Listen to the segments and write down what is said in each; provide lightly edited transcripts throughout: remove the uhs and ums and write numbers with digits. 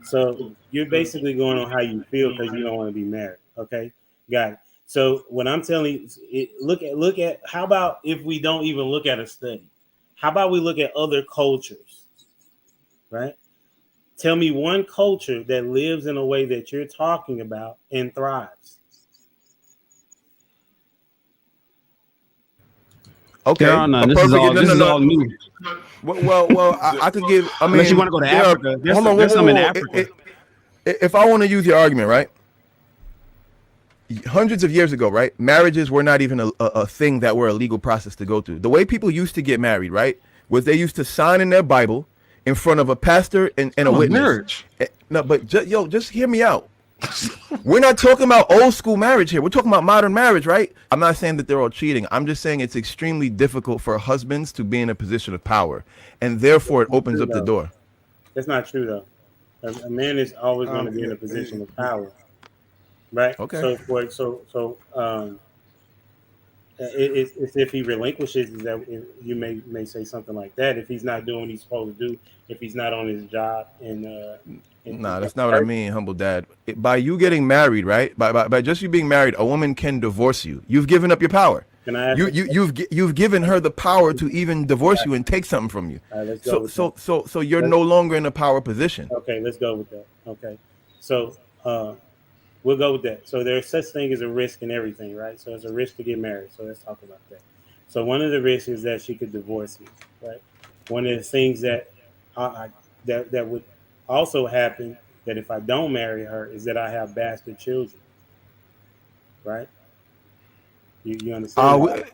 So you're basically going on how you feel because you don't want to be married. Okay, got it. So what I'm telling you, look at. How about if we don't even look at a study? How about we look at other cultures, right? Tell me one culture that lives in a way that you're talking about and thrives. Okay, There are none. a This is perfect. all. No, This no, is all no. new. Well, I could give. I Unless you mean, want to go to there are. Africa. Hold on, There's some in whoa. Africa. If I want to use your argument, right? Hundreds of years ago, right? Marriages were not even a thing that were a legal process to go through. The way people used to get married, right, was they used to sign in their Bible in front of a pastor and a witness. Marriage. No, but just hear me out. We're not talking about old school marriage here. We're talking about modern marriage, right? I'm not saying that they're all cheating. I'm just saying it's extremely difficult for husbands to be in a position of power, and therefore it opens up the door. That's not true though. A man is always going to be in a position of power, right? Okay. It's if he relinquishes, is that you may say something like that. If he's not doing what he's supposed to do, if he's not on his job, Nah, that's not what I mean, humble dad. By you getting married, right? By just you being married, a woman can divorce you. You've given up your power. Can I ask You've given her the power to even divorce you and take something from you. let's go So you're no longer in a power position. Okay, let's go with that. Okay, so we'll go with that. So there's such thing as a risk in everything, right? So it's a risk to get married. So let's talk about that. So one of the risks is that she could divorce me, right? One of the things that that would also happen, that if I don't marry her, is that I have bastard children, right? You understand?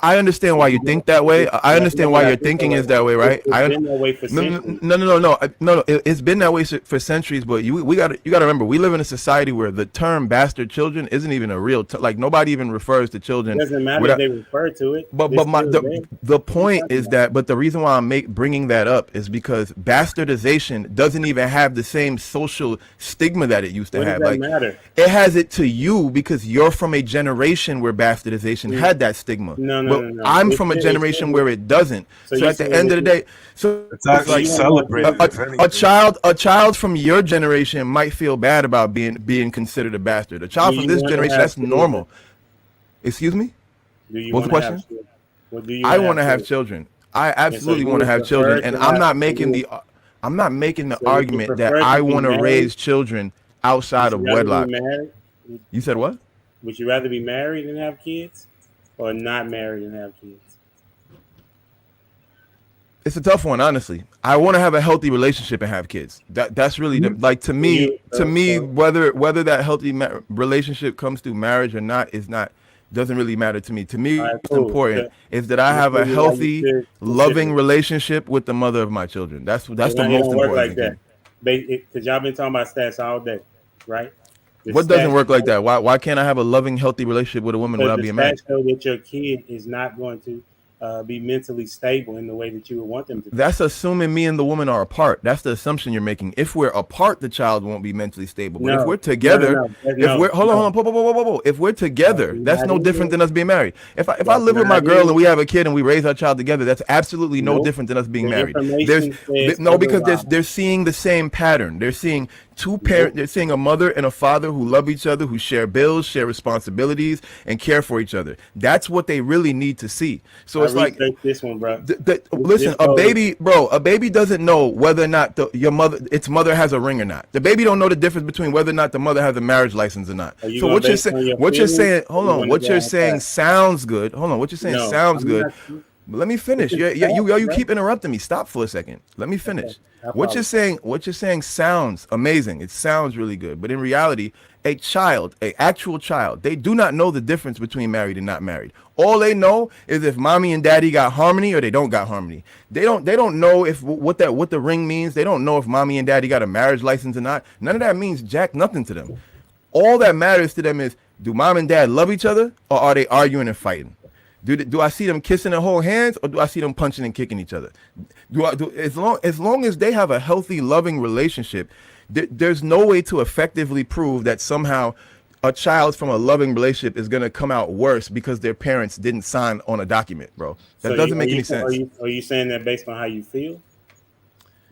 I understand why you think that way. I understand why your thinking is that way, right? It's been that way for No. centuries. It's been that way for centuries. But you got to remember, we live in a society where the term "bastard children" isn't even a real like nobody even refers to children. It doesn't matter if they refer to it. But the point is that. But the reason why I'm bringing that up is because bastardization doesn't even have the same social stigma that it used to have. Does that matter? It has it to you because you're from a generation where bastardization had that stigma. No. I'm from a generation where it doesn't. So at the end of the day, so It's actually celebrated. a child from your generation might feel bad about being considered a bastard. A child from this generation, that's normal. Excuse me? What's the question? I want to have children. I absolutely want to have children, and I'm not making the argument that I want to raise children outside of wedlock. You said what? Would you rather be married and have kids, or not married and have kids? It's a tough one, honestly. I want to have a healthy relationship and have kids. That's really like to me. Whether that healthy relationship comes through marriage or not doesn't really matter to me. To me, what's important is that I have a healthy, loving relationship with the mother of my children. That's the most important like thing. Because y'all been talking about stats all day, right? What doesn't work like that? Why can't I have a loving, healthy relationship with a woman without being married? Show that your kid is not going to be mentally stable in the way that you would want them to be. That's assuming me and the woman are apart. That's the assumption you're making. If we're apart, the child won't be mentally stable. But if we're together, hold on, if we're together, that's no different than us being married. If I live with my girl and we have a kid and we raise our child together, that's absolutely no different than us being married. Because they're seeing the same pattern. They're seeing two parents. They're seeing a mother and a father who love each other, who share bills, share responsibilities, and care for each other. That's what they really need to see. So it's like this one, bro. Listen, a baby doesn't know whether or not its mother has a ring or not. The baby don't know the difference between whether or not the mother has a marriage license or not. So what you're saying sounds good. Hold on, what you're saying sounds good. Let me finish. You keep interrupting me. Stop for a second. Let me finish. What you're saying sounds amazing. It sounds really good. But in reality, an actual child, they do not know the difference between married and not married. All they know is if mommy and daddy got harmony or they don't got harmony. They don't know what the ring means. They don't know if mommy and daddy got a marriage license or not. None of that means jack nothing to them. All that matters to them is, do mom and dad love each other, or are they arguing and fighting? Do I see them kissing and hold hands, or do I see them punching and kicking each other? As long as they have a healthy, loving relationship, there's no way to effectively prove that somehow a child from a loving relationship is going to come out worse because their parents didn't sign on a document, bro. That doesn't make any sense. Are you saying that based on how you feel?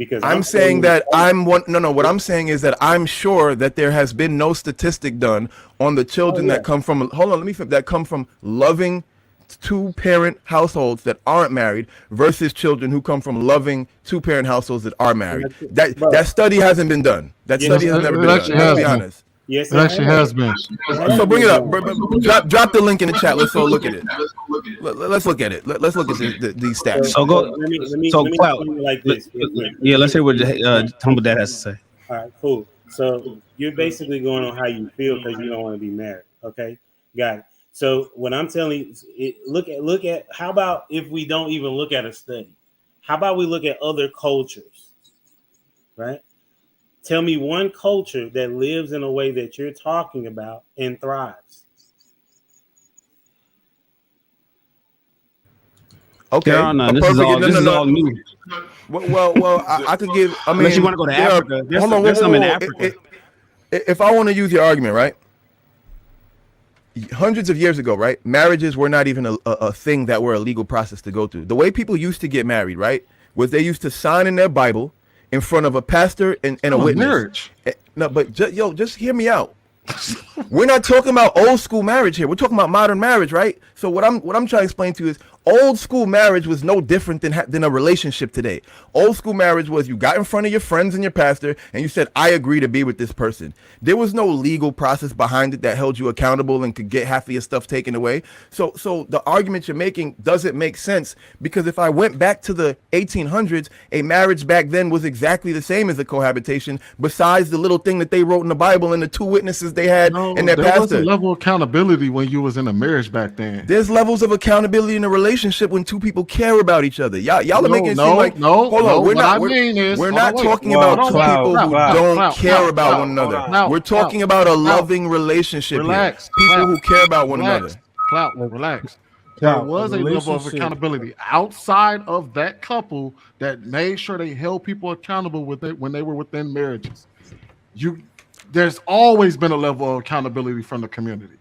Because I'm saying that what I'm saying is that I'm sure that there has been no statistic done on the children that come from that come from loving two-parent households that aren't married versus children who come from loving two-parent households that are married. That study hasn't been done. That study has never been done. Let's be honest. Yes, it actually has been. So bring it up. Drop the link in the chat. Let's all look at it. Let's look at it. Let's look at these stats. So go. So Clout. Like this. Yeah, let's hear what Humble Dad has to say. All right, cool. So you're basically going on how you feel because you don't want to be married. Okay, got it. So what I'm telling you, look at. How about if we don't even look at a study? How about we look at other cultures, right? Tell me one culture that lives in a way that you're talking about and thrives. Okay. This is all new. Well, I could give. I mean, unless you want to go to Africa, there's some in Africa. If I want to use your argument, right? Hundreds of years ago, right? Marriages were not even a thing that were a legal process to go through. The way people used to get married, right, was they used to sign in their Bible in front of a pastor and a witness. Marriage. No, but just hear me out. We're not talking about old school marriage here. We're talking about modern marriage, right? So what I'm trying to explain to you is old school marriage was no different than a relationship today. Old school marriage was you got in front of your friends and your pastor and you said, I agree to be with this person. There was no legal process behind it that held you accountable and could get half of your stuff taken away. So the argument you're making doesn't make sense, because if I went back to the 1800s, a marriage back then was exactly the same as a cohabitation, besides the little thing that they wrote in the Bible and the two witnesses they had and their pastor. There was a level of accountability when you was in a marriage back then. There's levels of accountability in a relationship when two people care about each other. Y'all are making it seem like hold on. We're not talking about two people who don't care about one another. We're talking about a loving relationship. Relax. People who care about one another. Relax. There was a level of accountability outside of that couple that made sure they held people accountable when they were within marriages. There's always been a level of accountability from the community.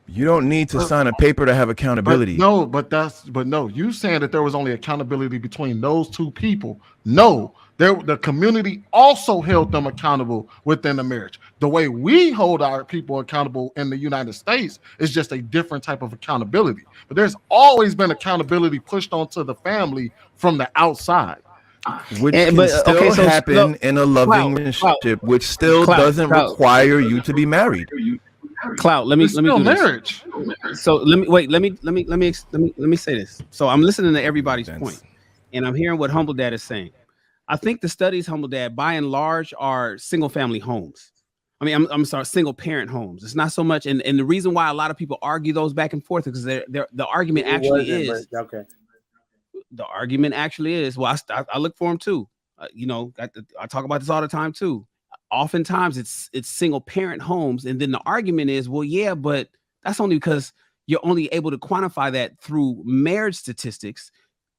You don't need to sign a paper to have accountability. You saying that there was only accountability between those two people. No, the community also held them accountable within the marriage. The way we hold our people accountable in the United States is just a different type of accountability. But there's always been accountability pushed onto the family from the outside. Which can still happen in a loving relationship, which still doesn't require you to be married. Clout, let me do marriage. This. So let me say this. So I'm listening to everybody's point, and I'm hearing what Humble Dad is saying. I think the studies, Humble Dad, by and large, are single family homes. I mean, I'm sorry, single parent homes. It's not so much, and the reason why a lot of people argue those back and forth is because the argument actually is okay. The argument actually is, well, I look for them too. I talk about this all the time too. Oftentimes it's single parent homes, and then the argument is, well, yeah, but that's only because you're only able to quantify that through marriage statistics.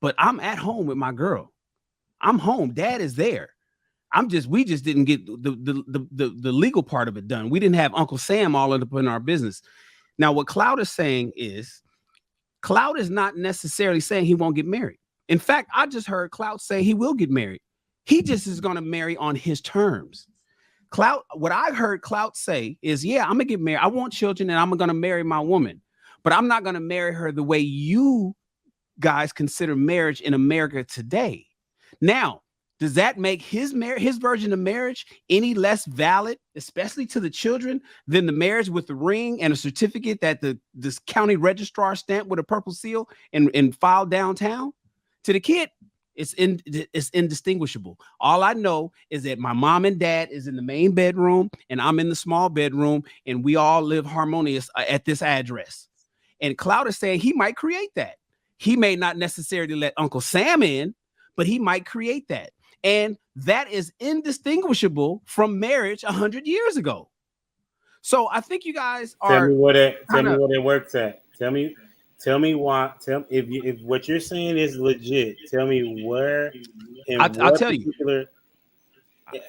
But I'm at home with my girl. I'm home. Dad is there. We just didn't get the legal part of it done. We didn't have Uncle Sam all up in our business. Now, what Cloud is saying is, Cloud is not necessarily saying he won't get married. In fact, I just heard Cloud say he will get married. He just is going to marry on his terms. Clout, what I heard Clout say is, yeah, I'm gonna get married. I want children and I'm gonna marry my woman, but I'm not gonna marry her the way you guys consider marriage in America today. Now, does that make his version of marriage any less valid, especially to the children, than the marriage with the ring and a certificate that this county registrar stamped with a purple seal and filed downtown? To the kid, it's indistinguishable. All I know is that my mom and dad is in the main bedroom and I'm in the small bedroom, and we all live harmonious at this address. And Cloud is saying he might create that. He may not necessarily let Uncle Sam in, but he might create that. And that is indistinguishable from marriage 100 years ago. So I think you guys are. Tell me what it works at. Tell me why. If what you're saying is legit. Tell me where. I'll tell you.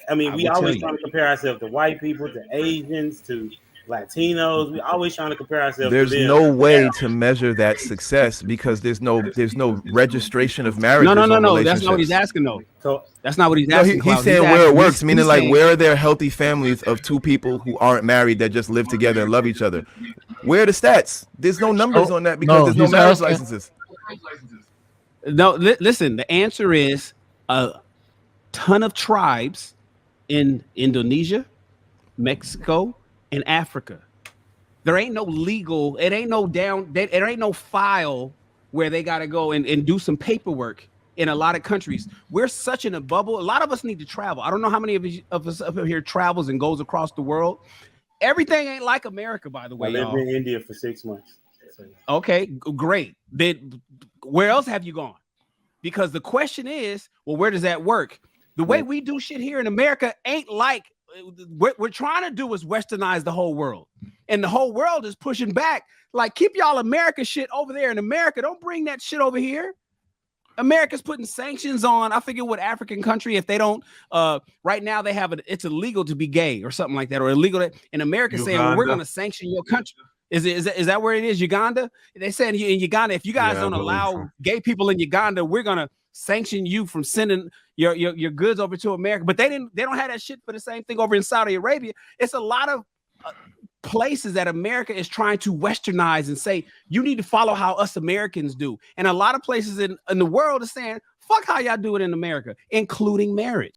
I mean, we always try to compare ourselves to white people, to Asians, to Latinos. We always trying to compare ourselves There's to them. no way to measure that success because there's no registration of marriages. No. That's not what he's asking, though. So, that's not what he's no, asking. he's saying where it works, meaning like where are there healthy families of two people who aren't married that just live together and love each other? Where are the stats? There's no numbers on that because there's no marriage licenses. No, listen, the answer is a ton of tribes in Indonesia, Mexico, and Africa. There ain't no legal, it ain't no file where they got to go and do some paperwork in a lot of countries. We're such in a bubble. A lot of us need to travel. I don't know how many of us up here travels and goes across the world. Everything ain't like America, by the way. I lived in India for 6 months. So. Okay, great. Then where else have you gone? Because the question is, well, where does that work? The way we do shit here in America ain't like what we're trying to do is westernize the whole world. And the whole world is pushing back. Like, keep y'all America shit over there in America. Don't bring that shit over here. America's putting sanctions on, I forget what African country, if they don't, right now they have it's illegal to be gay or something like that, or illegal in America saying, well, we're going to sanction your country. Is that where it is? Uganda? They said in Uganda, if you guys don't allow gay people in Uganda, we're going to sanction you from sending your goods over to America. But they don't have that shit for the same thing over in Saudi Arabia. It's a lot of places that America is trying to westernize and say, you need to follow how us Americans do. And a lot of places in the world are saying, fuck how y'all do it in America, including marriage.